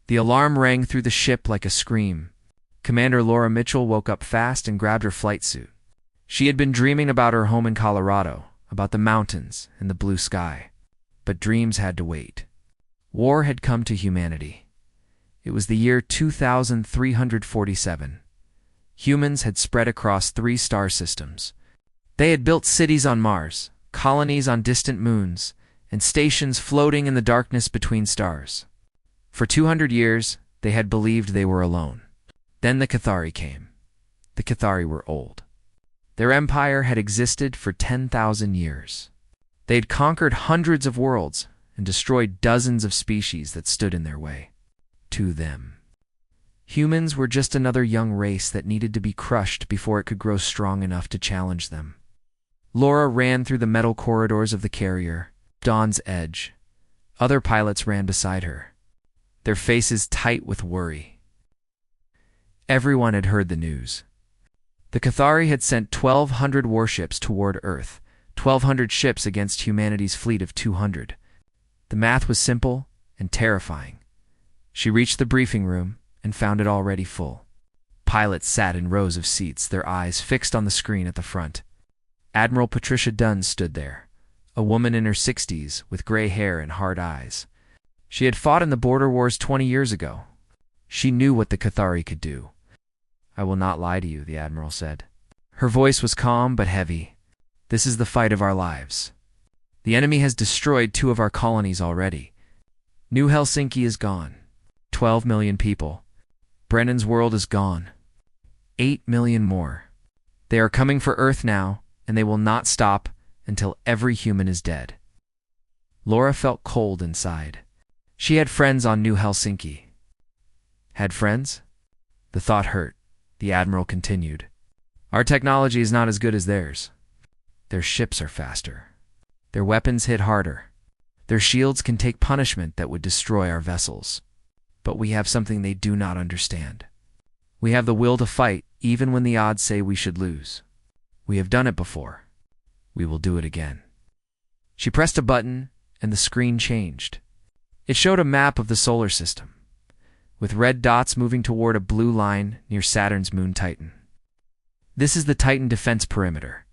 The alarm rang through the ship like a scream. Commander Laura Mitchell woke up fast and grabbed her flight suit. She had been dreaming about her home in Colorado, about the mountains and the blue sky. But dreams had to wait. War had come to humanity. It was the year 2347. Humans had spread across 3 star systems. They had built cities on Mars, colonies on distant moons, and stations floating in the darkness between stars. For 200 years, they had believed they were alone. Then the Cathari came. The Cathari were old. Their empire had existed for 10,000 years. They had conquered hundreds of worlds and destroyed dozens of species that stood in their way. To them, humans were just another young race that needed to be crushed before it could grow strong enough to challenge them. Laura ran through the metal corridors of the carrier, Dawn's Edge. Other pilots ran beside her, their faces tight with worry. Everyone had heard the news. The Cathari had sent 1,200 warships toward Earth, 1,200 ships against humanity's fleet of 200. The math was simple and terrifying. She reached the briefing room and found it already full. Pilots sat in rows of seats, their eyes fixed on the screen at the front. Admiral Patricia Dunn stood there, a woman in her 60s with gray hair and hard eyes. She had fought in the border wars 20 years ago. She knew what the Cathari could do. "I will not lie to you," the Admiral said. Her voice was calm but heavy. "This is the fight of our lives. The enemy has destroyed 2 of our colonies already. New Helsinki is gone. 12 million people. Brennan's world is gone. 8 million more. They are coming for Earth now, and they will not stop until every human is dead." Laura felt cold inside. She had friends on New Helsinki. Had friends? The thought hurt. The Admiral continued. "Our technology is not as good as theirs. Their ships are faster. Their weapons hit harder. Their shields can take punishment that would destroy our vessels. But we have something they do not understand. We have the will to fight even when the odds say we should lose. We have done it before. We will do it again." She pressed a button, and the screen changed. It showed a map of the solar system, with red dots moving toward a blue line near Saturn's moon Titan. "This is the Titan defense perimeter.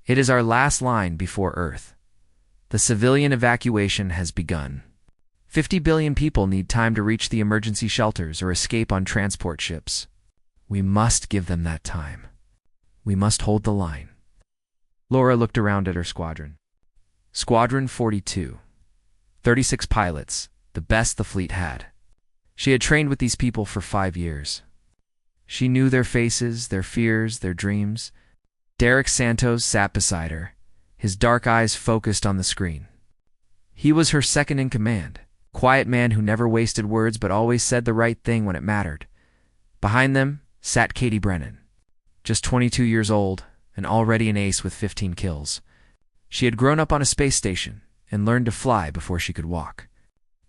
It is our last line before Earth. The civilian evacuation has begun. 50 billion people need time to reach the emergency shelters or escape on transport ships. We must give them that time. We must hold the line." Laura looked around at her squadron. Squadron 42. 36 pilots, the best the fleet had. She had trained with these people for 5 years. She knew their faces, their fears, their dreams. Derek Santos sat beside her, his dark eyes focused on the screen. He was her second in command, quiet man who never wasted words but always said the right thing when it mattered. Behind them sat Katie Brennan, just 22 years old and already an ace with 15 kills. She had grown up on a space station and learned to fly before she could walk.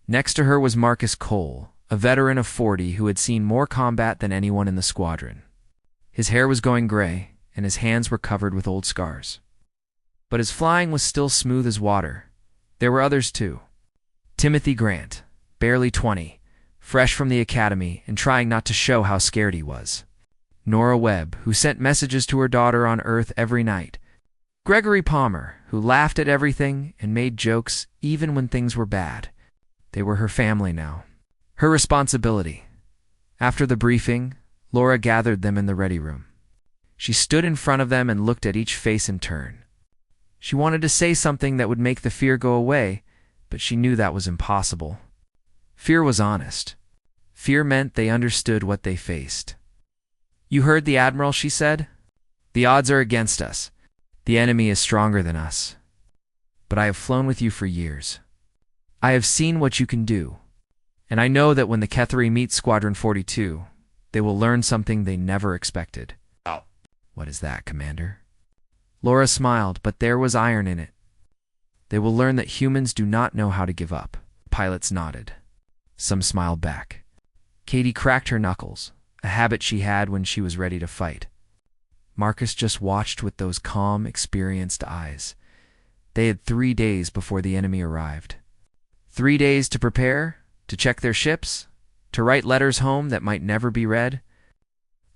Next to her was Marcus Cole, a veteran of 40 who had seen more combat than anyone in the squadron. His hair was going gray, and his hands were covered with old scars. But his flying was still smooth as water. There were others too. Timothy Grant, barely 20, fresh from the academy and trying not to show how scared he was. Nora Webb, who sent messages to her daughter on Earth every night. Gregory Palmer, who laughed at everything and made jokes even when things were bad. They were her family now. Her responsibility. After the briefing, Laura gathered them in the ready room. She stood in front of them and looked at each face in turn. She wanted to say something that would make the fear go away, but she knew that was impossible. Fear was honest. Fear meant they understood what they faced. "You heard the Admiral," she said. "The odds are against us. The enemy is stronger than us. But I have flown with you for years. I have seen what you can do. And I know that when the Cathari meet Squadron 42, they will learn something they never expected." "Oh." "What is that, Commander?" Laura smiled, but there was iron in it. "They will learn that humans do not know how to give up." Pilots nodded. Some smiled back. Katie cracked her knuckles, a habit she had when she was ready to fight. Marcus just watched with those calm, experienced eyes. They had 3 days before the enemy arrived. 3 days to prepare, to check their ships, To write letters home that might never be read?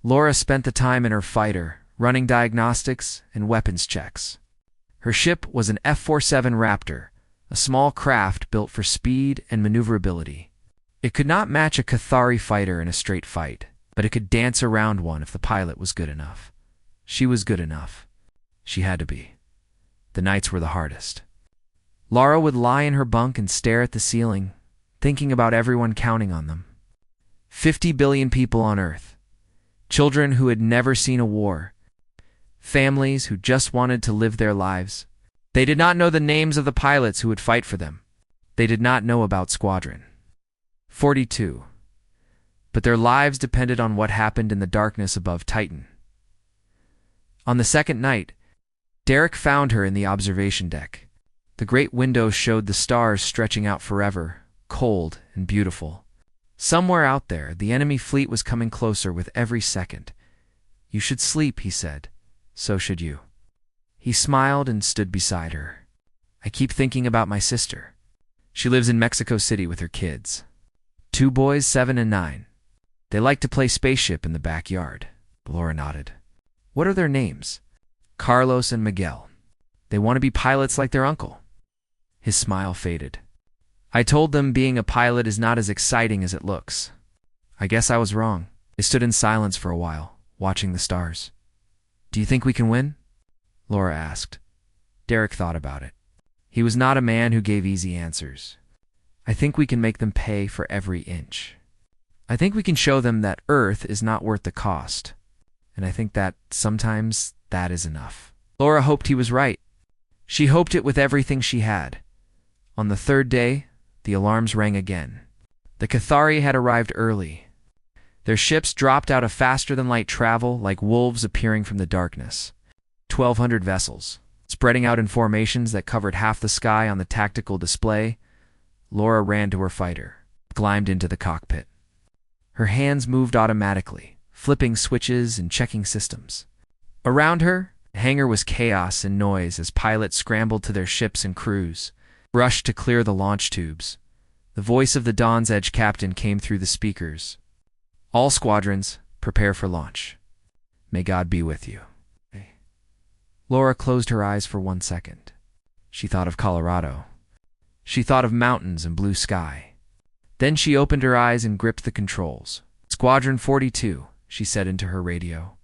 Laura spent the time in her fighter, running diagnostics and weapons checks. Her ship was an F-47 Raptor, a small craft built for speed and maneuverability. It could not match a Cathari fighter in a straight fight, but it could dance around one if the pilot was good enough. She was good enough. She had to be. The nights were the hardest. Laura would lie in her bunk and stare at the ceiling, thinking about everyone counting on them. 50 billion people on Earth. Children who had never seen a war. Families who just wanted to live their lives. They did not know the names of the pilots who would fight for them. They did not know about Squadron 42. But their lives depended on what happened in the darkness above Titan. On the second night, Derek found her in the observation deck. The great window showed the stars stretching out forever, cold and beautiful. Somewhere out there, the enemy fleet was coming closer with every second. "You should sleep," he said. "So should you." He smiled and stood beside her. "I keep thinking about my sister. She lives in Mexico City with her kids. 2 boys, 7 and 9. They like to play spaceship in the backyard." Laura nodded. "What are their names?" "Carlos and Miguel. They want to be pilots like their uncle." His smile faded. "I told them being a pilot is not as exciting as it looks. I guess I was wrong." They stood in silence for a while, watching the stars. "Do you think we can win?" Laura asked. Derek thought about it. He was not a man who gave easy answers. "I think we can make them pay for every inch. I think we can show them that Earth is not worth the cost. And I think that sometimes that is enough." Laura hoped he was right. She hoped it with everything she had. On the third day, the alarms rang again. The Cathari had arrived early. Their ships dropped out of faster-than-light travel like wolves appearing from the darkness. 1,200 vessels, spreading out in formations that covered half the sky on the tactical display. Laura ran to her fighter, climbed into the cockpit. Her hands moved automatically, flipping switches and checking systems. Around her, the hangar was chaos and noise as pilots scrambled to their ships and crews, rushed to clear the launch tubes. The voice of the Dawn's Edge captain came through the speakers. "All squadrons, prepare for launch. May God be with you." Laura closed her eyes for 1 second. She thought of Colorado. She thought of mountains and blue sky. Then she opened her eyes and gripped the controls. "Squadron 42, she said into her radio.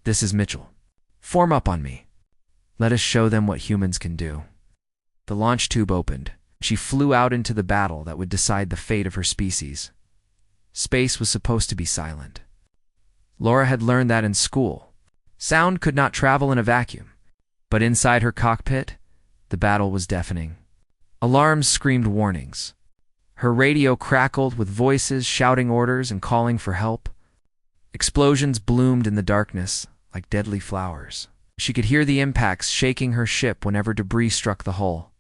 "This is Mitchell. Form up on me. Let us show them what humans can do." The launch tube opened. She flew out into the battle that would decide the fate of her species. Space was supposed to be silent. Laura had learned that in school. Sound could not travel in a vacuum. But inside her cockpit, the battle was deafening. Alarms screamed warnings. Her radio crackled with voices shouting orders and calling for help. Explosions bloomed in the darkness like deadly flowers. She could hear the impacts shaking her ship whenever debris struck the hull.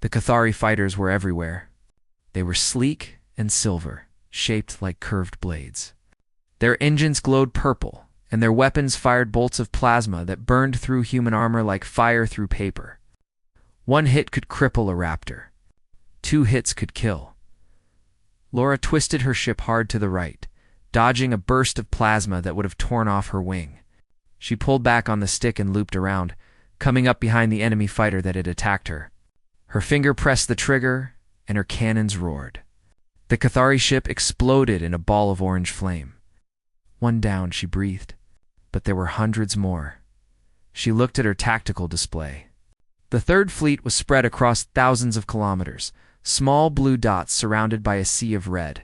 The Cathari fighters were everywhere. They were sleek and silver, shaped like curved blades. Their engines glowed purple, and their weapons fired bolts of plasma that burned through human armor like fire through paper. 1 hit could cripple a raptor. 2 hits could kill. Laura twisted her ship hard to the right, dodging a burst of plasma that would have torn off her wing. She pulled back on the stick and looped around, coming up behind the enemy fighter that had attacked her. Her finger pressed the trigger, and her cannons roared. The Cathari ship exploded in a ball of orange flame. 1 down, she breathed. But there were hundreds more. She looked at her tactical display. The Third Fleet was spread across thousands of kilometers, small blue dots surrounded by a sea of red.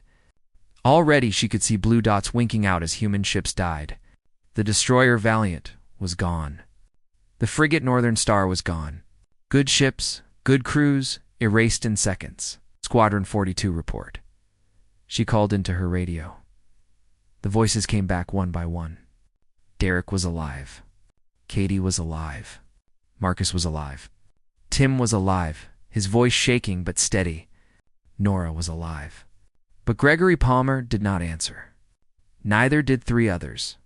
Already she could see blue dots winking out as human ships died. The destroyer Valiant was gone. The frigate Northern Star was gone. Good ships, good crews, erased in seconds. Squadron 42 report. She called into her radio. The voices came back one by one. Derek was alive. Katie was alive. Marcus was alive. Tim was alive, his voice shaking but steady. Nora was alive. But Gregory Palmer did not answer. Neither did 3 others.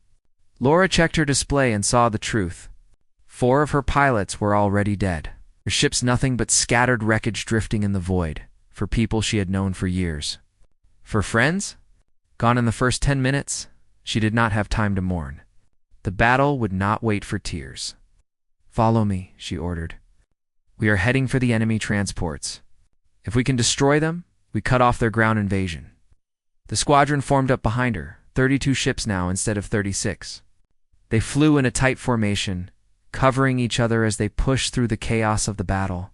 Laura checked her display and saw the truth. 4 of her pilots were already dead. Her ship's nothing but scattered wreckage drifting in the void, for people she had known for years. For friends? Gone in the first 10 minutes, she did not have time to mourn. The battle would not wait for tears. "Follow me," she ordered. "We are heading for the enemy transports. If we can destroy them, we cut off their ground invasion." The squadron formed up behind her, 32 ships now instead of 36. They flew in a tight formation, covering each other as they pushed through the chaos of the battle.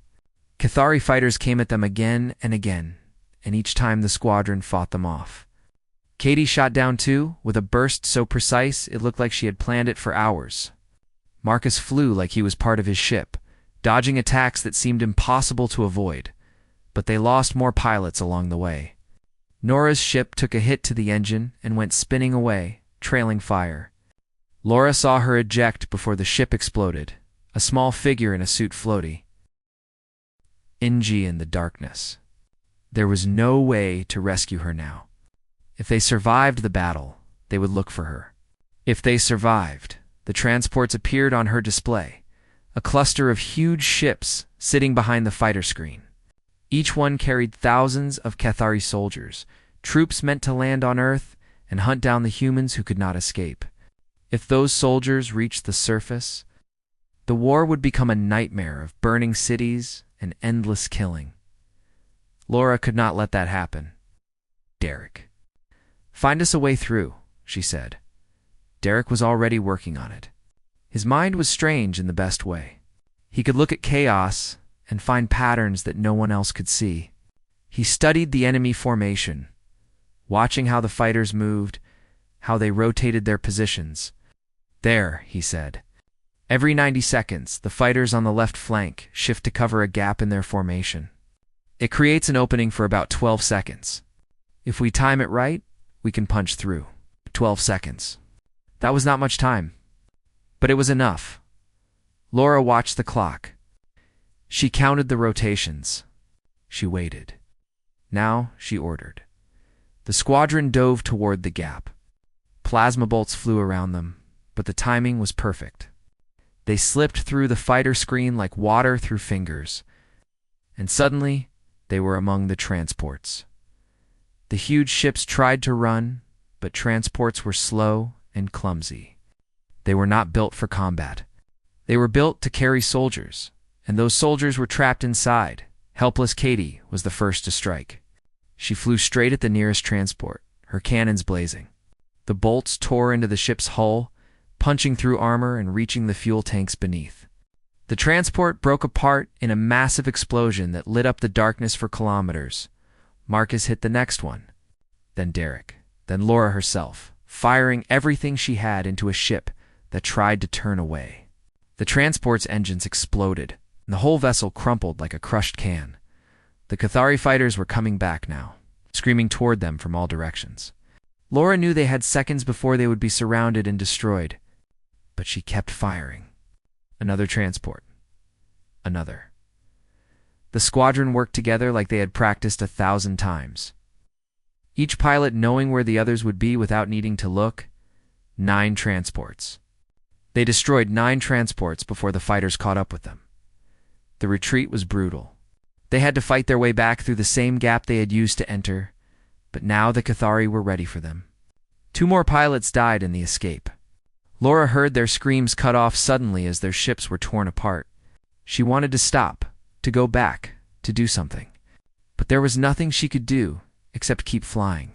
Cathari fighters came at them again and again, and each time the squadron fought them off. Katie shot down two, with a burst so precise it looked like she had planned it for hours. Marcus flew like he was part of his ship, dodging attacks that seemed impossible to avoid, but they lost more pilots along the way. Nora's ship took a hit to the engine and went spinning away, trailing fire. Laura saw her eject before the ship exploded, a small figure in a suit floaty. Inji in the darkness. There was no way to rescue her now. If they survived the battle, they would look for her. If they survived, the transports appeared on her display, a cluster of huge ships sitting behind the fighter screen. Each one carried thousands of Cathari soldiers, troops meant to land on Earth and hunt down the humans who could not escape. If those soldiers reached the surface, the war would become a nightmare of burning cities and endless killing. Laura could not let that happen. "Derek, find us a way through," she said. Derek was already working on it. His mind was strange in the best way. He could look at chaos and find patterns that no one else could see. He studied the enemy formation, watching how the fighters moved, how they rotated their positions. "There," he said. "Every 90 seconds, the fighters on the left flank shift to cover a gap in their formation. It creates an opening for about 12 seconds. If we time it right, we can punch through." 12 seconds. That was not much time, but it was enough. Laura watched the clock. She counted the rotations. She waited. Now she ordered. The squadron dove toward the gap. Plasma bolts flew around them, but the timing was perfect. They slipped through the fighter screen like water through fingers, and suddenly they were among the transports. The huge ships tried to run, but transports were slow and clumsy. They were not built for combat. They were built to carry soldiers, and those soldiers were trapped inside. Helpless Katie was the first to strike. She flew straight at the nearest transport, her cannons blazing. The bolts tore into the ship's hull, punching through armor and reaching the fuel tanks beneath. The transport broke apart in a massive explosion that lit up the darkness for kilometers. Marcus hit the next one, then Derek, then Laura herself, firing everything she had into a ship that tried to turn away. The transport's engines exploded, and the whole vessel crumpled like a crushed can. The Cathari fighters were coming back now, screaming toward them from all directions. Laura knew they had seconds before they would be surrounded and destroyed, but she kept firing. Another transport. Another. The squadron worked together like they had practiced 1,000 times. Each pilot knowing where the others would be without needing to look. 9 transports. They destroyed 9 transports before the fighters caught up with them. The retreat was brutal. They had to fight their way back through the same gap they had used to enter, but now the Cathari were ready for them. 2 more pilots died in the escape. Laura heard their screams cut off suddenly as their ships were torn apart. She wanted to stop, to go back, to do something. But there was nothing she could do except keep flying.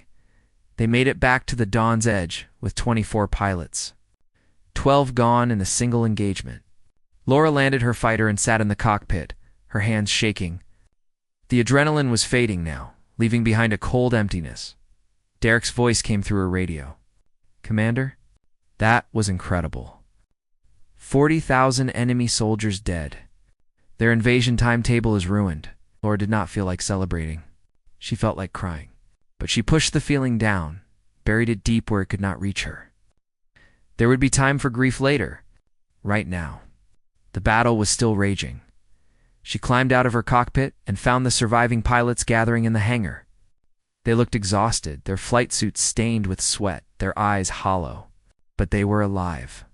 They made it back to the Dawn's Edge with 24 pilots. 12 gone in a single engagement. Laura landed her fighter and sat in the cockpit, her hands shaking. The adrenaline was fading now, leaving behind a cold emptiness. Derek's voice came through her radio. "Commander?" That was incredible. 40,000 enemy soldiers dead. Their invasion timetable is ruined. Laura did not feel like celebrating. She felt like crying. But she pushed the feeling down, buried it deep where it could not reach her. There would be time for grief later. Right now. The battle was still raging. She climbed out of her cockpit and found the surviving pilots gathering in the hangar. They looked exhausted, their flight suits stained with sweat, their eyes hollow. But they were alive.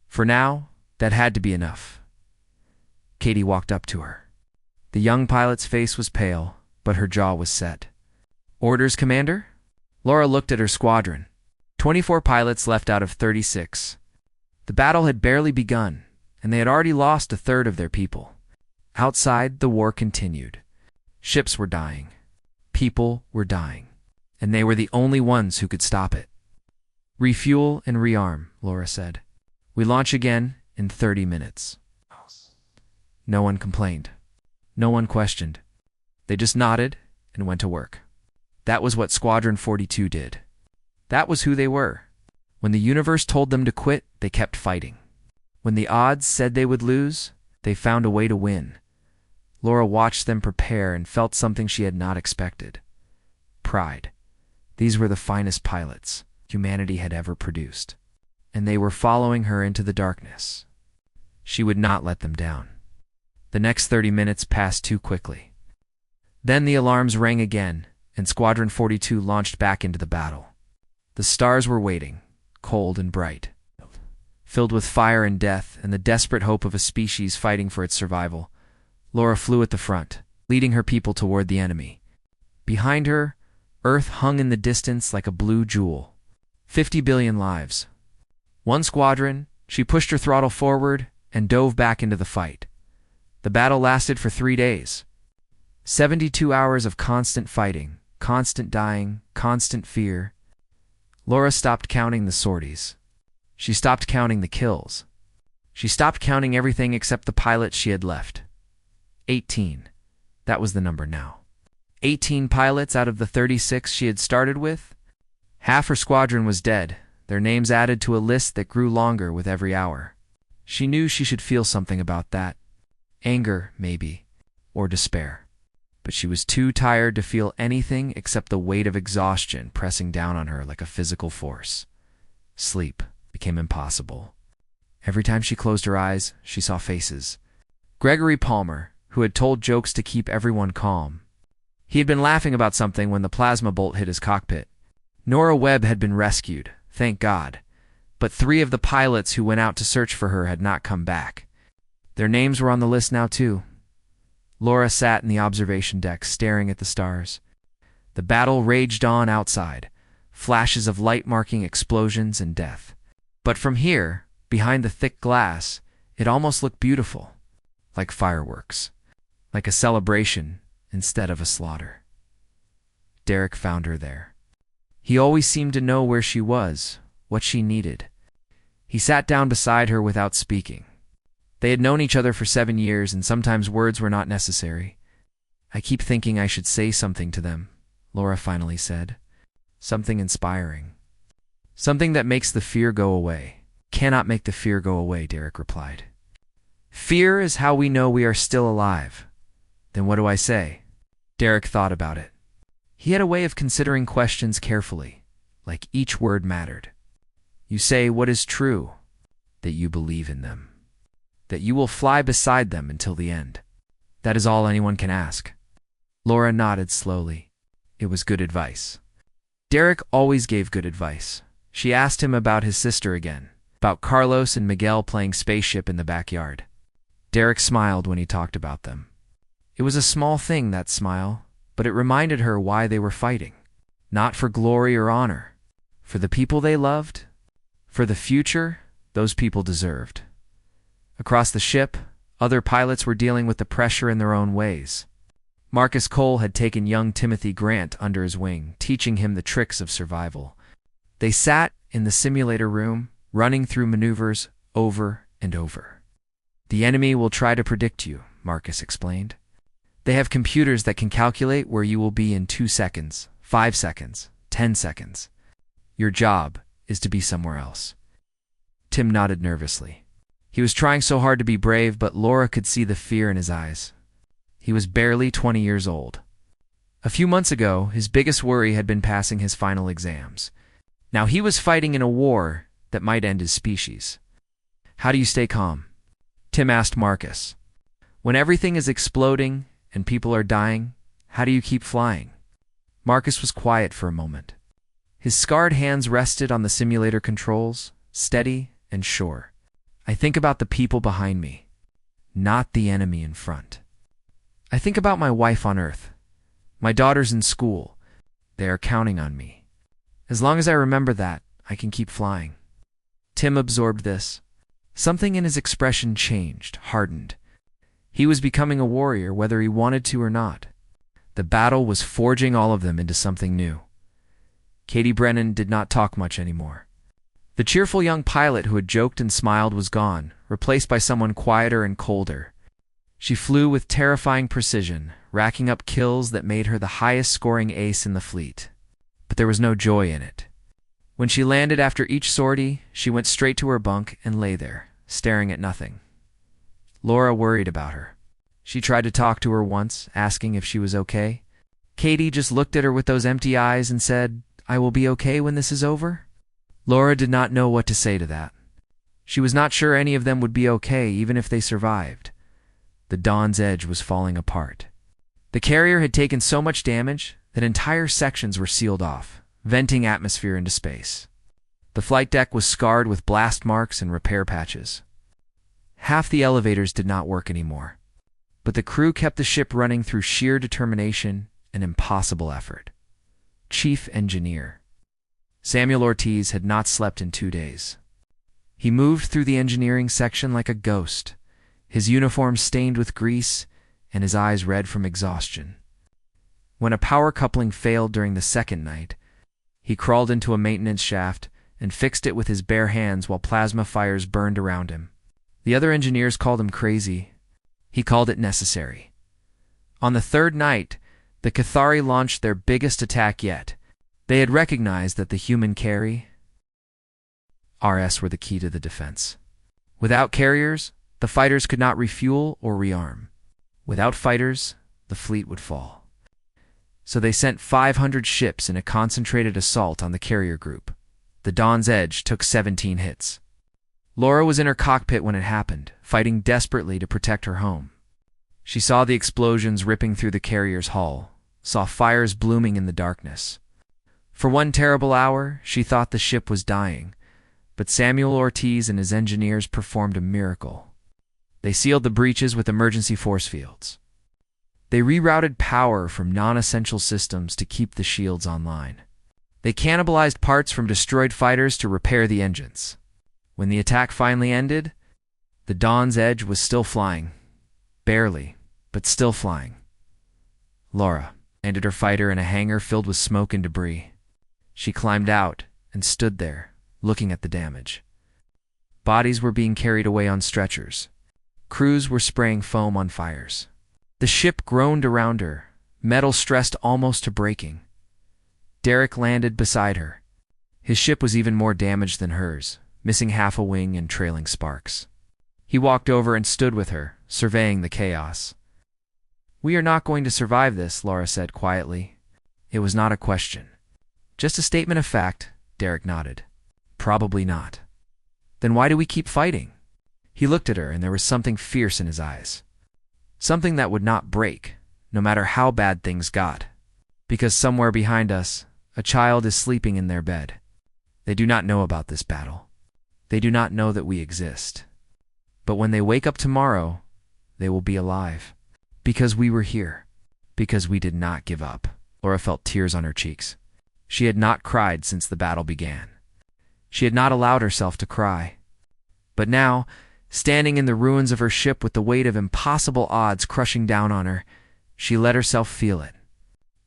For now, that had to be enough. Katie walked up to her. The young pilot's face was pale, but her jaw was set. "Orders, Commander?" Laura looked at her squadron. 24 pilots left out of 36. The battle had barely begun, and they had already lost a third of their people. Outside, the war continued. Ships were dying. People were dying. And they were the only ones who could stop it. "Refuel and rearm," Laura said. "We launch again in 30 minutes. No one complained. No one questioned. They just nodded and went to work. That was what Squadron 42 did. That was who they were. When the universe told them to quit, they kept fighting. When the odds said they would lose, they found a way to win. Laura watched them prepare and felt something she had not expected. Pride. These were the finest pilots humanity had ever produced, and they were following her into the darkness. She would not let them down. The next 30 minutes passed too quickly. Then the alarms rang again, and Squadron 42 launched back into the battle. The stars were waiting, cold and bright, filled with fire and death and the desperate hope of a species fighting for its survival. Laura flew at the front, leading her people toward the enemy. Behind her, Earth hung in the distance like a blue jewel. 50 billion lives. One squadron, she pushed her throttle forward and dove back into the fight. The battle lasted for 3 days. 72 hours of constant fighting, constant dying, constant fear. Laura stopped counting the sorties. She stopped counting the kills. She stopped counting everything except the pilots she had left. 18. That was the number now. 18 pilots out of the 36 she had started with. Half her squadron was dead, their names added to a list that grew longer with every hour. She knew she should feel something about that. Anger, maybe, or despair. But she was too tired to feel anything except the weight of exhaustion pressing down on her like a physical force. Sleep became impossible. Every time she closed her eyes, she saw faces. Gregory Palmer, who had told jokes to keep everyone calm. He had been laughing about something when the plasma bolt hit his cockpit. Nora Webb had been rescued, thank God, but 3 of the pilots who went out to search for her had not come back. Their names were on the list now, too. Laura sat in the observation deck, staring at the stars. The battle raged on outside, flashes of light marking explosions and death. But from here, behind the thick glass, it almost looked beautiful, like fireworks, like a celebration instead of a slaughter. Derek found her there. He always seemed to know where she was, what she needed. He sat down beside her without speaking. They had known each other for 7 years, and sometimes words were not necessary. "I keep thinking I should say something to them," Laura finally said. "Something inspiring. Something that makes the fear go away." "Cannot make the fear go away," Derek replied. "Fear is how we know we are still alive." "Then what do I say?" Derek thought about it. He had a way of considering questions carefully, like each word mattered. "You say what is true, that you believe in them, that you will fly beside them until the end. That is all anyone can ask." Laura nodded slowly. It was good advice. Derek always gave good advice. She asked him about his sister again, about Carlos and Miguel playing spaceship in the backyard. Derek smiled when he talked about them. It was a small thing, that smile, but it reminded her why they were fighting. Not for glory or honor. For the people they loved. For the future those people deserved. Across the ship, other pilots were dealing with the pressure in their own ways. Marcus Cole had taken young Timothy Grant under his wing, teaching him the tricks of survival. They sat in the simulator room, running through maneuvers over and over. "The enemy will try to predict you," Marcus explained. "They have computers that can calculate where you will be in 2 seconds, 5 seconds, 10 seconds. Your job is to be somewhere else." Tim nodded nervously. He was trying so hard to be brave, but Laura could see the fear in his eyes. He was barely 20 years old. A few months ago, his biggest worry had been passing his final exams. Now he was fighting in a war that might end his species. "How do you stay calm?" Tim asked Marcus. "When everything is exploding and people are dying, how do you keep flying?" Marcus was quiet for a moment. His scarred hands rested on the simulator controls, steady and sure. "I think about the people behind me, not the enemy in front. I think about my wife on Earth, my daughters in school. They are counting on me. As long as I remember that, I can keep flying. Tim absorbed this. Something in his expression changed, hardened. He was becoming a warrior, whether he wanted to or not. The battle was forging all of them into something new. Katie Brennan did not talk much anymore. The cheerful young pilot who had joked and smiled was gone, replaced by someone quieter and colder. She flew with terrifying precision, racking up kills that made her the highest-scoring ace in the fleet. But there was no joy in it. When she landed after each sortie, she went straight to her bunk and lay there, staring at nothing. Laura worried about her. She tried to talk to her once, asking if she was okay. Katie just looked at her with those empty eyes and said, "I will be okay when this is over?" Laura did not know what to say to that. She was not sure any of them would be okay, even if they survived. The Dawn's Edge was falling apart. The carrier had taken so much damage that entire sections were sealed off, venting atmosphere into space. The flight deck was scarred with blast marks and repair patches. Half the elevators did not work anymore, but the crew kept the ship running through sheer determination and impossible effort. Chief Engineer Samuel Ortiz had not slept in 2 days. He moved through the engineering section like a ghost, his uniform stained with grease and his eyes red from exhaustion. When a power coupling failed during the second night, he crawled into a maintenance shaft and fixed it with his bare hands while plasma fires burned around him. The other engineers called him crazy. He called it necessary. On the third night, the Cathari launched their biggest attack yet. They had recognized that the human carry RS were the key to the defense. Without carriers, the fighters could not refuel or rearm. Without fighters, the fleet would fall. So they sent 500 ships in a concentrated assault on the carrier group. The Dawn's Edge took 17 hits. Laura was in her cockpit when it happened, fighting desperately to protect her home. She saw the explosions ripping through the carrier's hull, saw fires blooming in the darkness. For one terrible hour, she thought the ship was dying, but Samuel Ortiz and his engineers performed a miracle. They sealed the breaches with emergency force fields. They rerouted power from non-essential systems to keep the shields online. They cannibalized parts from destroyed fighters to repair the engines. When the attack finally ended, the Dawn's Edge was still flying. Barely, but still flying. Laura landed her fighter in a hangar filled with smoke and debris. She climbed out and stood there, looking at the damage. Bodies were being carried away on stretchers. Crews were spraying foam on fires. The ship groaned around her, metal stressed almost to breaking. Derek landed beside her. His ship was even more damaged than hers, missing half a wing and trailing sparks. He walked over and stood with her, surveying the chaos. "We are not going to survive this," Laura said quietly. It was not a question. "Just a statement of fact," Derek nodded. "Probably not." "Then why do we keep fighting?" He looked at her, and there was something fierce in his eyes. Something that would not break, no matter how bad things got. Because somewhere behind us, a child is sleeping in their bed. They do not know about this battle. They do not know that we exist. But when they wake up tomorrow, they will be alive. Because we were here. Because we did not give up. Laura felt tears on her cheeks. She had not cried since the battle began. She had not allowed herself to cry. But now, standing in the ruins of her ship with the weight of impossible odds crushing down on her, she let herself feel it.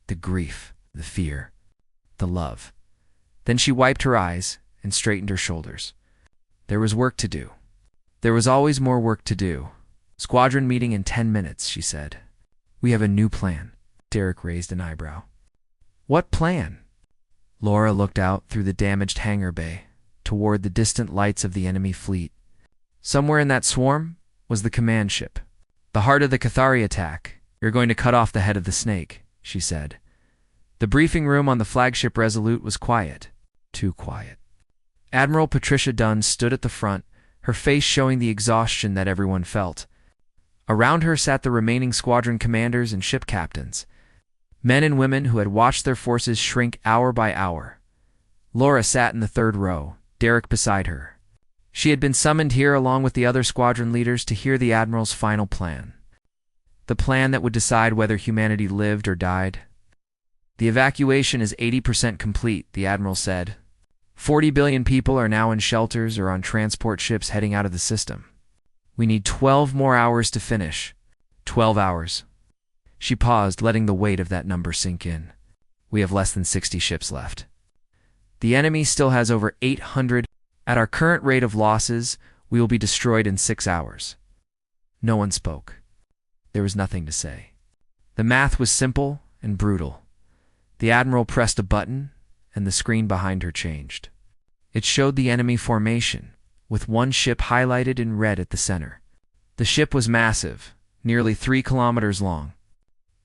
The grief, the fear, the love. Then she wiped her eyes and straightened her shoulders. There was work to do. There was always more work to do. "Squadron meeting in 10 minutes, she said. "We have a new plan." Derek raised an eyebrow. "What plan?" Laura looked out through the damaged hangar bay, toward the distant lights of the enemy fleet. Somewhere in that swarm was the command ship. "The heart of the Cathari attack. You're going to cut off the head of the snake," she said. The briefing room on the flagship Resolute was quiet. Too quiet. Admiral Patricia Dunn stood at the front, her face showing the exhaustion that everyone felt. Around her sat the remaining squadron commanders and ship captains, men and women who had watched their forces shrink hour by hour. Laura sat in the third row, Derek beside her. She had been summoned here along with the other squadron leaders to hear the Admiral's final plan. The plan that would decide whether humanity lived or died. The evacuation is 80% complete, the Admiral said. 40 billion people are now in shelters or on transport ships heading out of the system. We need 12 more hours to finish. 12 hours. She paused, letting the weight of that number sink in. We have less than 60 ships left. The enemy still has over 800. At our current rate of losses, we will be destroyed in 6 hours. No one spoke. There was nothing to say. The math was simple and brutal. The Admiral pressed a button, and the screen behind her changed. It showed the enemy formation, with one ship highlighted in red at the center. The ship was massive, nearly 3 kilometers long.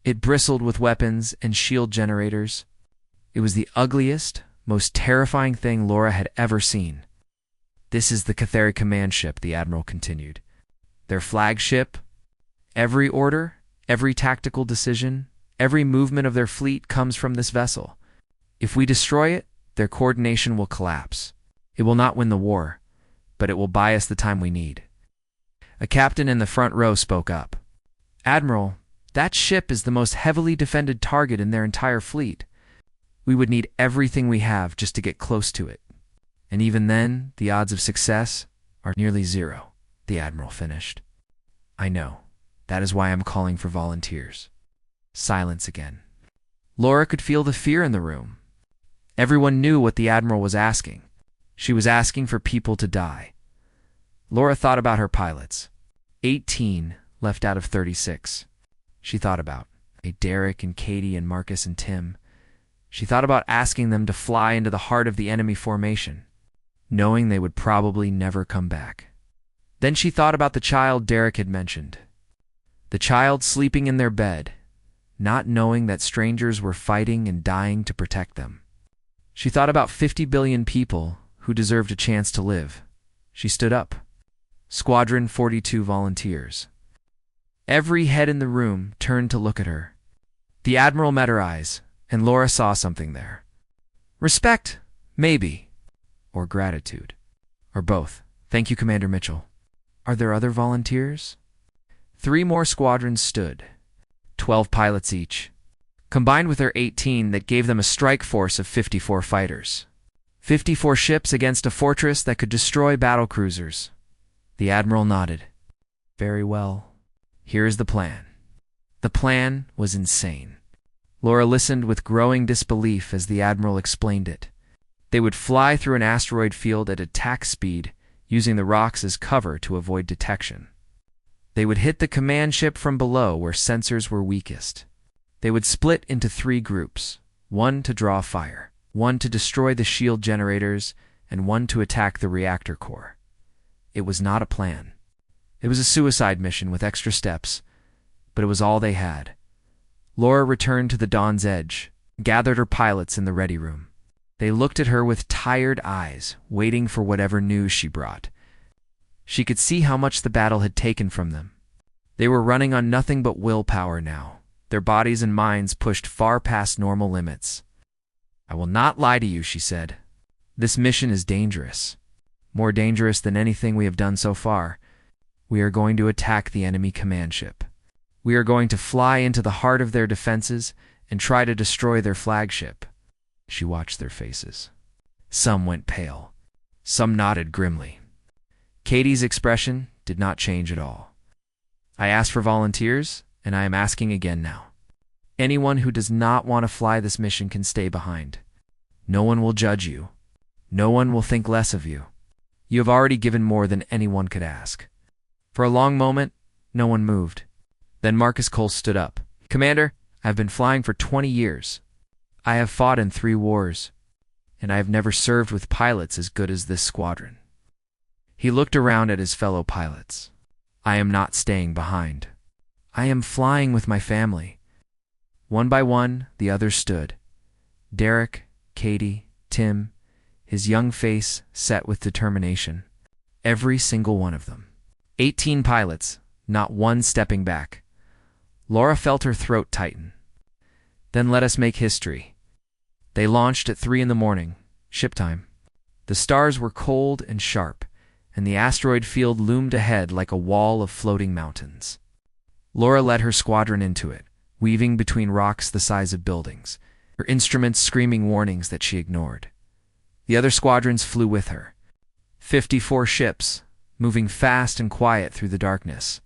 It bristled with weapons and shield generators. It was the ugliest, most terrifying thing Laura had ever seen. This is the Cathari command ship, the Admiral continued. Their flagship. Every order, every tactical decision, every movement of their fleet comes from this vessel. If we destroy it, their coordination will collapse. It will not win the war, but it will buy us the time we need. A captain in the front row spoke up. Admiral, that ship is the most heavily defended target in their entire fleet. We would need everything we have just to get close to it. And even then, the odds of success are nearly zero, the Admiral finished. I know. That is why I'm calling for volunteers. Silence again. Laura could feel the fear in the room. Everyone knew what the Admiral was asking. She was asking for people to die. Laura thought about her pilots. 18 left out of 36. She thought about Derek and Katie and Marcus and Tim. She thought about asking them to fly into the heart of the enemy formation, knowing they would probably never come back. Then she thought about the child Derek had mentioned. The child sleeping in their bed, not knowing that strangers were fighting and dying to protect them. She thought about 50 billion people who deserved a chance to live. She stood up. Squadron 42 volunteers. Every head in the room turned to look at her. The Admiral met her eyes, and Laura saw something there. Respect, maybe. Or gratitude. Or both. Thank you, Commander Mitchell. Are there other volunteers? 3 more squadrons stood. 12 pilots each. Combined with their 18, that gave them a strike force of 54 fighters. 54 ships against a fortress that could destroy battlecruisers. The Admiral nodded. Very well. Here is the plan. The plan was insane. Laura listened with growing disbelief as the Admiral explained it. They would fly through an asteroid field at attack speed, using the rocks as cover to avoid detection. They would hit the command ship from below where sensors were weakest. They would split into 3 groups, 1 to draw fire, 1 to destroy the shield generators, and 1 to attack the reactor core. It was not a plan. It was a suicide mission with extra steps, but it was all they had. Laura returned to the Dawn's Edge, gathered her pilots in the ready room. They looked at her with tired eyes, waiting for whatever news she brought. She could see how much the battle had taken from them. They were running on nothing but willpower now, their bodies and minds pushed far past normal limits. I will not lie to you, she said. This mission is dangerous. More dangerous than anything we have done so far. We are going to attack the enemy command ship. We are going to fly into the heart of their defenses and try to destroy their flagship. She watched their faces. Some went pale. Some nodded grimly. Katie's expression did not change at all. I asked for volunteers, and I am asking again now. Anyone who does not want to fly this mission can stay behind. No one will judge you. No one will think less of you. You have already given more than anyone could ask. For a long moment, no one moved. Then Marcus Cole stood up. Commander, I have been flying for 20 years. I have fought in 3 wars, and I have never served with pilots as good as this squadron. He looked around at his fellow pilots. I am not staying behind. I am flying with my family. One by one, the others stood. Derek, Katie, Tim, his young face set with determination. Every single one of them. 18 pilots, not one stepping back. Laura felt her throat tighten. Then let us make history. They launched at 3 a.m, ship time. The stars were cold and sharp, and the asteroid field loomed ahead like a wall of floating mountains. Laura led her squadron into it, weaving between rocks the size of buildings. her instruments screaming warnings that she ignored. The other squadrons flew with her. 54 ships, moving fast and quiet through the darkness.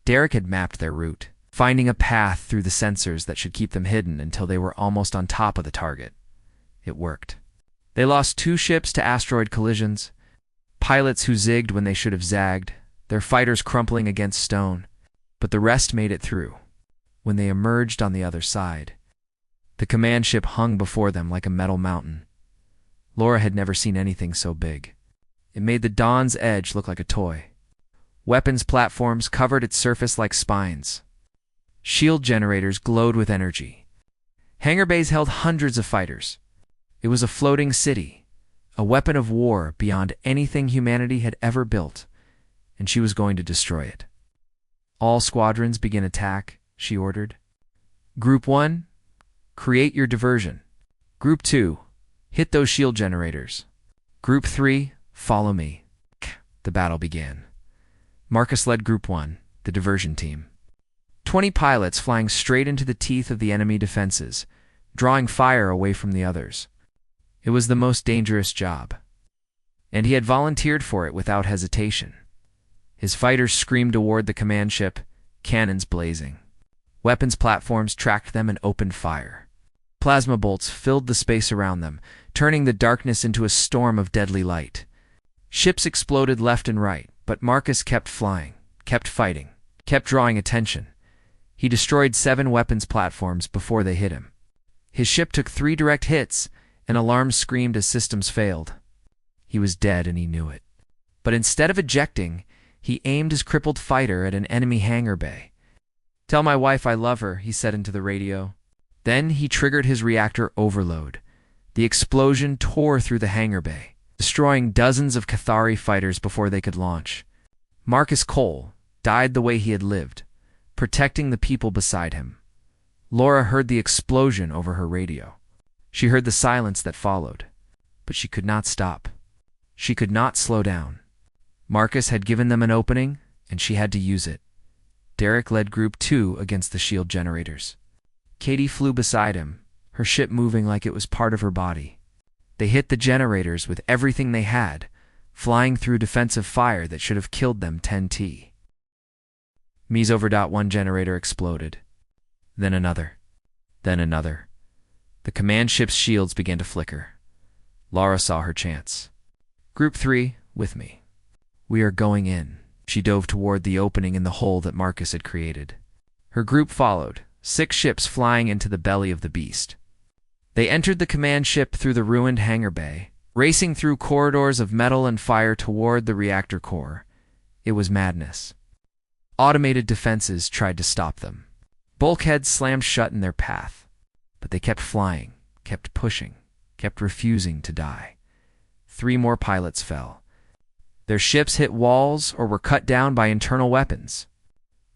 Derek had mapped their route, finding a path through the sensors that should keep them hidden until they were almost on top of the target. It worked. They lost 2 ships to asteroid collisions, pilots who zigged when they should have zagged, their fighters crumpling against stone, but the rest made it through. When they emerged on the other side, the command ship hung before them like a metal mountain. Laura had never seen anything so big. It made the Dawn's Edge look like a toy. Weapons platforms covered its surface like spines. Shield generators glowed with energy. Hangar bays held hundreds of fighters. It was a floating city, a weapon of war beyond anything humanity had ever built, and she was going to destroy it. All squadrons begin attack, she ordered. Group 1, create your diversion. Group 2, hit those shield generators. Group 3, follow me. The battle began. Marcus led Group 1, the diversion team. 20 pilots flying straight into the teeth of the enemy defenses, drawing fire away from the others. It was the most dangerous job, and he had volunteered for it without hesitation. His fighters screamed toward the command ship, cannons blazing. Weapons platforms tracked them and opened fire. Plasma bolts filled the space around them, turning the darkness into a storm of deadly light. Ships exploded left and right, but Marcus kept flying, kept fighting, kept drawing attention. He destroyed 7 weapons platforms before they hit him. His ship took 3 direct hits, and alarms screamed as systems failed. He was dead and he knew it. But instead of ejecting, he aimed his crippled fighter at an enemy hangar bay. "Tell my wife I love her," he said into the radio. Then he triggered his reactor overload. The explosion tore through the hangar bay, destroying dozens of Cathari fighters before they could launch. Marcus Cole died the way he had lived, protecting the people beside him. Laura heard the explosion over her radio. She heard the silence that followed, but she could not stop. She could not slow down. Marcus had given them an opening, and she had to use it. Derek led Group 2 against the shield generators. Katie flew beside him, her ship moving like it was part of her body. They hit the generators with everything they had, flying through defensive fire that should have killed them 10T. Mies over. One generator exploded. Then another. Then another. The command ship's shields began to flicker. Laura saw her chance. Group 3, with me. We are going in. She dove toward the opening in the hole that Marcus had created. Her group followed, 6 ships flying into the belly of the beast. They entered the command ship through the ruined hangar bay, racing through corridors of metal and fire toward the reactor core. It was madness. Automated defenses tried to stop them. Bulkheads slammed shut in their path. But they kept flying, kept pushing, kept refusing to die. 3 more pilots fell. Their ships hit walls or were cut down by internal weapons.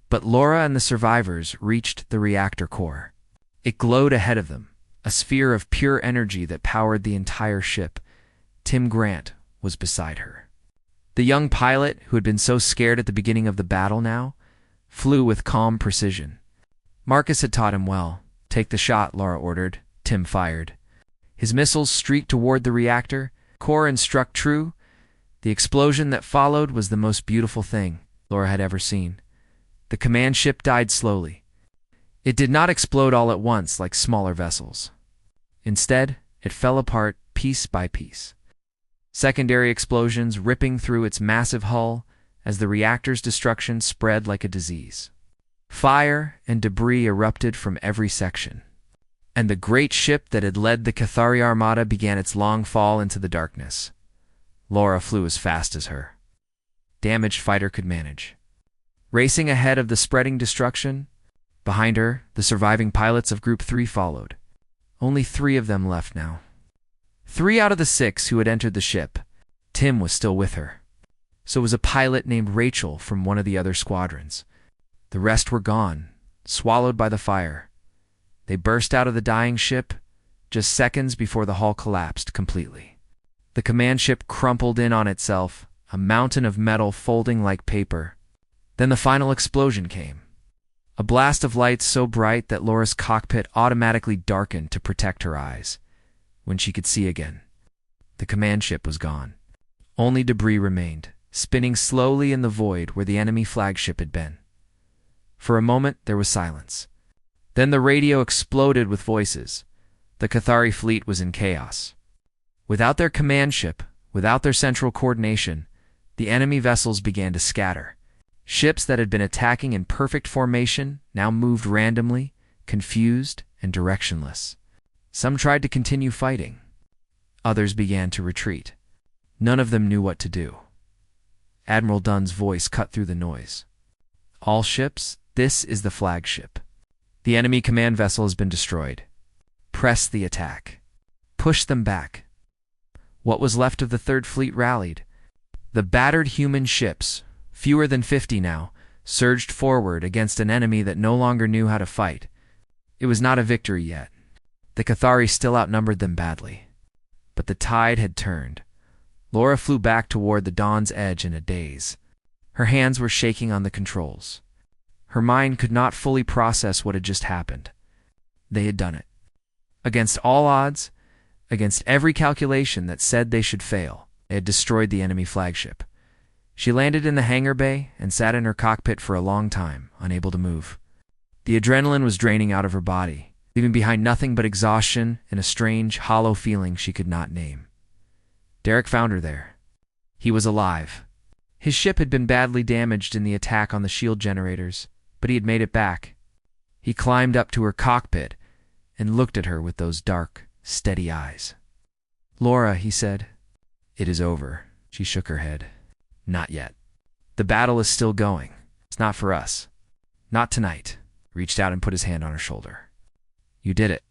But Laura and the survivors reached the reactor core. It glowed ahead of them, a sphere of pure energy that powered the entire ship. Tim Grant was beside her. The young pilot, who had been so scared at the beginning of the battle now, flew with calm precision. Marcus had taught him well. "Take the shot," Laura ordered. Tim fired. His missiles streaked toward the reactor core and struck true. The explosion that followed was the most beautiful thing Laura had ever seen. The command ship died slowly. It did not explode all at once like smaller vessels. Instead, it fell apart piece by piece. Secondary explosions ripping through its massive hull as the reactor's destruction spread like a disease. Fire and debris erupted from every section, and the great ship that had led the Cathari Armada began its long fall into the darkness. Laura flew as fast as her damaged fighter could manage. Racing ahead of the spreading destruction, behind her, the surviving pilots of Group 3 followed. Only 3 of them left now. 3 out of the 6 who had entered the ship. Tim was still with her. So was a pilot named Rachel from one of the other squadrons. The rest were gone, swallowed by the fire. They burst out of the dying ship just seconds before the hull collapsed completely. The command ship crumpled in on itself, a mountain of metal folding like paper. Then the final explosion came. A blast of light so bright that Laura's cockpit automatically darkened to protect her eyes. When she could see again, the command ship was gone. Only debris remained, spinning slowly in the void where the enemy flagship had been. For a moment, there was silence. Then the radio exploded with voices. The Cathari fleet was in chaos. Without their command ship, without their central coordination, the enemy vessels began to scatter. Ships that had been attacking in perfect formation now moved randomly, confused and directionless. Some tried to continue fighting. Others began to retreat. None of them knew what to do. Admiral Dunn's voice cut through the noise. All ships, this is the flagship. The enemy command vessel has been destroyed. Press the attack. Push them back. What was left of the Third Fleet rallied. The battered human ships, fewer than 50 now, surged forward against an enemy that no longer knew how to fight. It was not a victory yet. The Cathari still outnumbered them badly. But the tide had turned. Laura flew back toward the Dawn's Edge in a daze. Her hands were shaking on the controls. Her mind could not fully process what had just happened. They had done it. Against all odds, against every calculation that said they should fail, they had destroyed the enemy flagship. She landed in the hangar bay and sat in her cockpit for a long time, unable to move. The adrenaline was draining out of her body, leaving behind nothing but exhaustion and a strange, hollow feeling she could not name. Derek found her there. He was alive. His ship had been badly damaged in the attack on the shield generators, but he had made it back. He climbed up to her cockpit and looked at her with those dark, steady eyes. "Laura," he said. "It is over." She shook her head. "Not yet. The battle is still going. It's not for us. Not tonight." Reached out and put his hand on her shoulder. "You did it.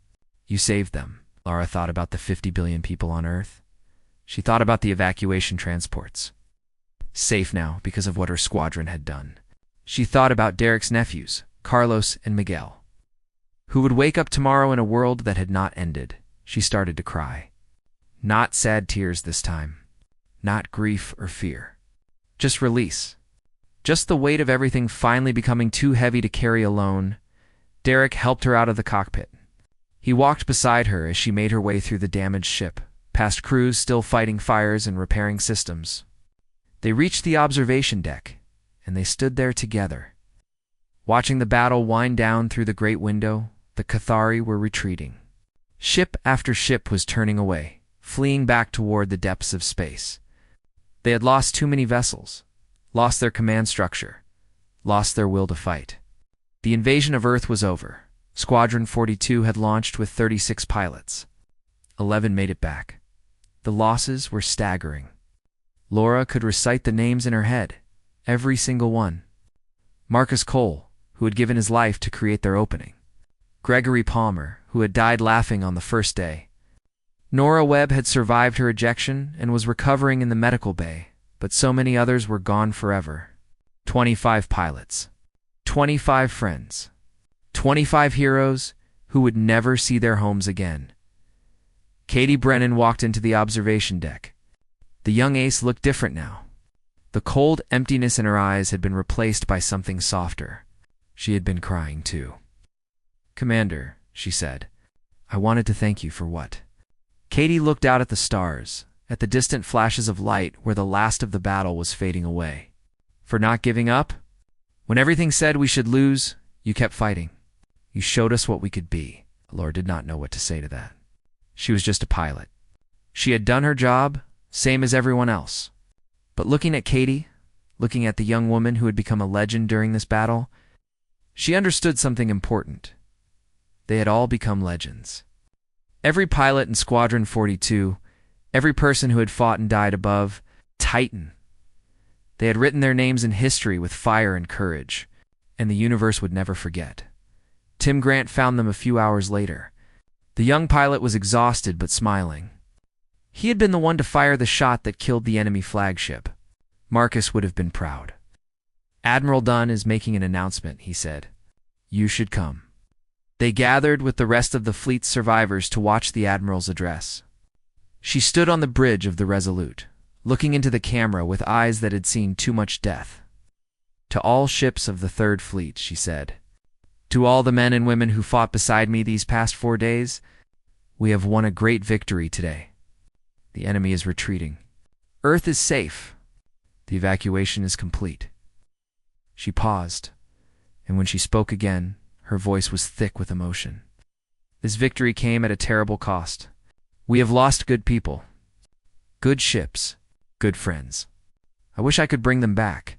You saved them." Laura thought about the 50 billion people on Earth. She thought about the evacuation transports. Safe now because of what her squadron had done. She thought about Derek's nephews, Carlos and Miguel, who would wake up tomorrow in a world that had not ended. She started to cry. Not sad tears this time. Not grief or fear. Just release. Just the weight of everything finally becoming too heavy to carry alone. Derek helped her out of the cockpit. He walked beside her as she made her way through the damaged ship, past crews still fighting fires and repairing systems. They reached the observation deck, and they stood there together. Watching the battle wind down through the great window, the Cathari were retreating. Ship after ship was turning away, fleeing back toward the depths of space. They had lost too many vessels, lost their command structure, lost their will to fight. The invasion of Earth was over. Squadron 42 had launched with 36 pilots. 11 made it back. The losses were staggering. Laura could recite the names in her head, every single one. Marcus Cole, who had given his life to create their opening. Gregory Palmer, who had died laughing on the first day. Nora Webb had survived her ejection and was recovering in the medical bay, but so many others were gone forever. 25 pilots. 25 friends. 25 heroes who would never see their homes again. Katie Brennan walked into the observation deck. The young ace looked different now. The cold emptiness in her eyes had been replaced by something softer. She had been crying too. "Commander," she said, "I wanted to thank you for what?" Katie looked out at the stars, at the distant flashes of light where the last of the battle was fading away. "For not giving up? When everything said we should lose, you kept fighting. You showed us what we could be." Laura did not know what to say to that. She was just a pilot. She had done her job, same as everyone else. But looking at Katie, looking at the young woman who had become a legend during this battle, she understood something important. They had all become legends. Every pilot in Squadron 42, every person who had fought and died above, Titan. They had written their names in history with fire and courage, and the universe would never forget. Tim Grant found them a few hours later. The young pilot was exhausted but smiling. He had been the one to fire the shot that killed the enemy flagship. Marcus would have been proud. "Admiral Dunn is making an announcement," he said. "You should come." They gathered with the rest of the fleet's survivors to watch the Admiral's address. She stood on the bridge of the Resolute, looking into the camera with eyes that had seen too much death. "To all ships of the Third Fleet," she said, To all the men and women who fought beside me these past 4 days, we have won a great victory today. The enemy is retreating. Earth is safe. The evacuation is complete." She paused, and when she spoke again, her voice was thick with emotion. "This victory came at a terrible cost. We have lost good people, good ships, good friends. I wish I could bring them back.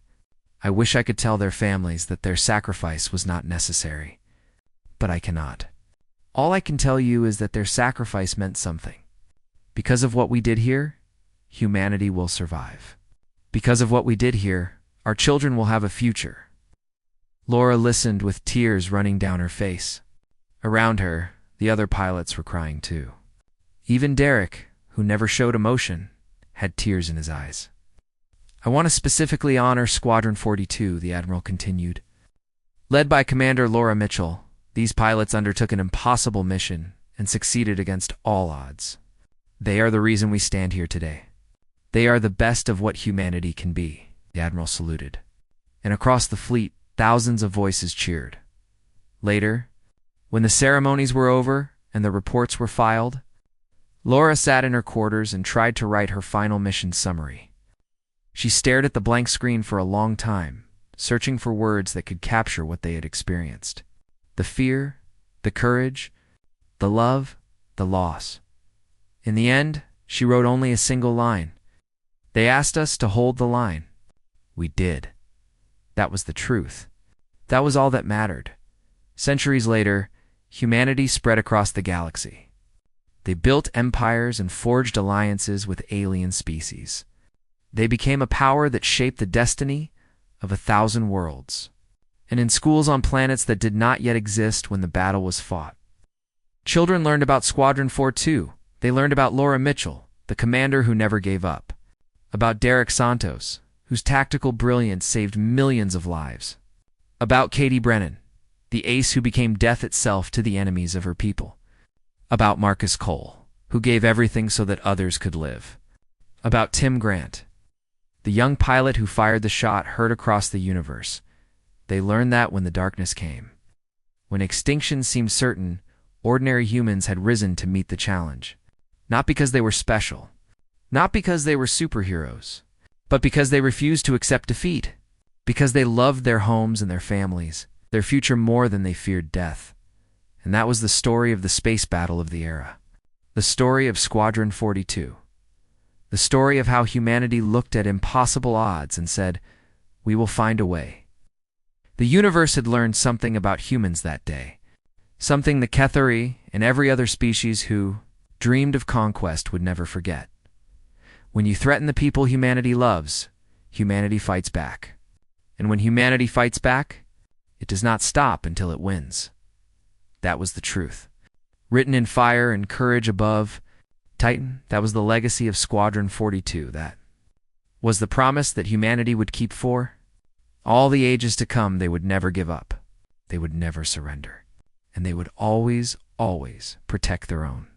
I wish I could tell their families that their sacrifice was not necessary. But I cannot. All I can tell you is that their sacrifice meant something. Because of what we did here, humanity will survive. Because of what we did here, our children will have a future." Laura listened with tears running down her face. Around her, the other pilots were crying too. Even Derek, who never showed emotion, had tears in his eyes. "I want to specifically honor Squadron 42, the Admiral continued. "Led by Commander Laura Mitchell, these pilots undertook an impossible mission and succeeded against all odds. They are the reason we stand here today. They are the best of what humanity can be," the Admiral saluted. And across the fleet, thousands of voices cheered. Later, when the ceremonies were over and the reports were filed, Laura sat in her quarters and tried to write her final mission summary. She stared at the blank screen for a long time, searching for words that could capture what they had experienced. The fear, the courage, the love, the loss. In the end, she wrote only a single line. "They asked us to hold the line. We did." That was the truth. That was all that mattered. Centuries later, humanity spread across the galaxy. They built empires and forged alliances with alien species. They became a power that shaped the destiny of 1,000 worlds, and in schools on planets that did not yet exist when the battle was fought. Children learned about Squadron 42. They learned about Laura Mitchell, the commander who never gave up. About Derek Santos, whose tactical brilliance saved millions of lives. About Katie Brennan, the ace who became death itself to the enemies of her people. About Marcus Cole, who gave everything so that others could live. About Tim Grant, the young pilot who fired the shot heard across the universe. They learned that when the darkness came. When extinction seemed certain, ordinary humans had risen to meet the challenge. Not because they were special, not because they were superheroes, but because they refused to accept defeat, because they loved their homes and their families, their future more than they feared death. And that was the story of the space battle of the era. The story of Squadron 42. The story of how humanity looked at impossible odds and said, "We will find a way." The universe had learned something about humans that day, something the Kethari and every other species who dreamed of conquest would never forget. When you threaten the people humanity loves, humanity fights back. And when humanity fights back, it does not stop until it wins. That was the truth. Written in fire and courage above, Titan, that was the legacy of Squadron 42. That was the promise that humanity would keep for all the ages to come. They would never give up. They would never surrender. And they would always, always protect their own.